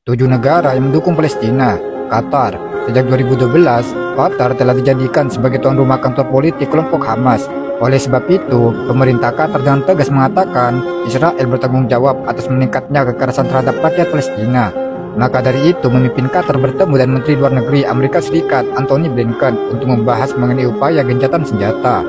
7 negara yang mendukung Palestina. Qatar. Sejak 2012, Qatar telah dijadikan sebagai tuan rumah kantor politik kelompok Hamas. Oleh sebab itu, pemerintah Qatar dengan tegas mengatakan Israel bertanggung jawab atas meningkatnya kekerasan terhadap rakyat Palestina. Maka dari itu, memimpin Qatar bertemu dengan Menteri Luar Negeri Amerika Serikat Antony Blinken untuk membahas mengenai upaya gencatan senjata.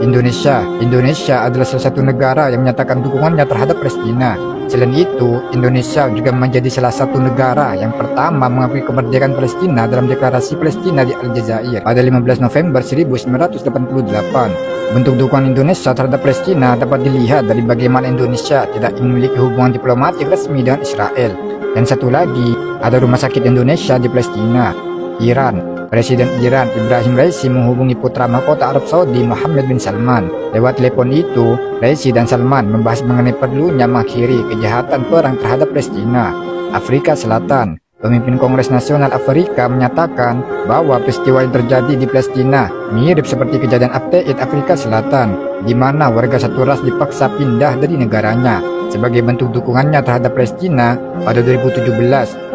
Indonesia adalah salah satu negara yang menyatakan dukungannya terhadap Palestina. Selain itu, Indonesia juga menjadi salah satu negara yang pertama mengakui kemerdekaan Palestina dalam deklarasi Palestina di Aljazair pada 15 November 1988. Bentuk dukungan Indonesia terhadap Palestina dapat dilihat dari bagaimana Indonesia tidak ingin memiliki hubungan diplomatik resmi dengan Israel. Dan satu lagi, ada rumah sakit Indonesia di Palestina. Iran. Presiden Iran Ibrahim Raisi menghubungi putra mahkota Arab Saudi Mohammed bin Salman. Lewat telepon itu, Raisi dan Salman membahas mengenai perlunya mengakhiri kejahatan perang terhadap Palestina. Afrika Selatan. Pemimpin Kongres Nasional Afrika menyatakan bahwa peristiwa yang terjadi di Palestina mirip seperti kejadian apartheid Afrika Selatan, di mana warga satu ras dipaksa pindah dari negaranya. Sebagai bentuk dukungannya terhadap Palestina, pada 2017,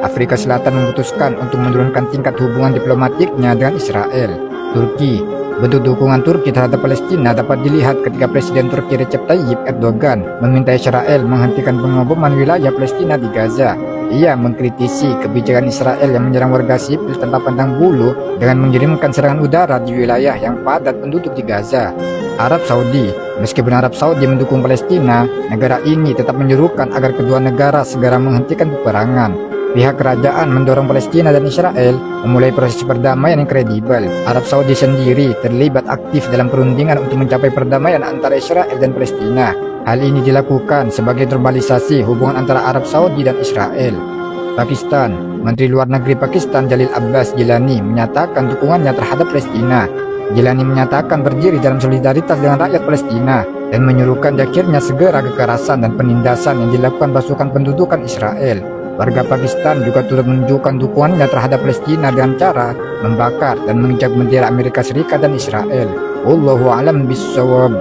Afrika Selatan memutuskan untuk menurunkan tingkat hubungan diplomatiknya dengan Israel. Turki. Bentuk dukungan Turki terhadap Palestina dapat dilihat ketika Presiden Turki Recep Tayyip Erdogan meminta Israel menghentikan pengeboman wilayah Palestina di Gaza. Ia mengkritisi kebijakan Israel yang menyerang warga sipil tanpa pandang bulu dengan mengirimkan serangan udara di wilayah yang padat penduduk di Gaza. Arab Saudi. Meskipun Arab Saudi mendukung Palestina, negara ini tetap menyerukan agar kedua negara segera menghentikan peperangan. Pihak kerajaan mendorong Palestina dan Israel memulai proses perdamaian yang kredibel. Arab Saudi sendiri terlibat aktif dalam perundingan untuk mencapai perdamaian antara Israel dan Palestina. Hal ini dilakukan sebagai normalisasi hubungan antara Arab Saudi dan Israel. Pakistan. Menteri Luar Negeri Pakistan Jalil Abbas Gilani menyatakan dukungannya terhadap Palestina. Gilani menyatakan berdiri dalam solidaritas dengan rakyat Palestina dan menyuruhkan akhirnya segera kekerasan dan penindasan yang dilakukan pasukan pendudukan Israel. Warga Pakistan juga turut menunjukkan dukungannya terhadap Palestina dengan cara membakar dan menginjak bendera Amerika Serikat dan Israel. Wallahu a'lam bishawab.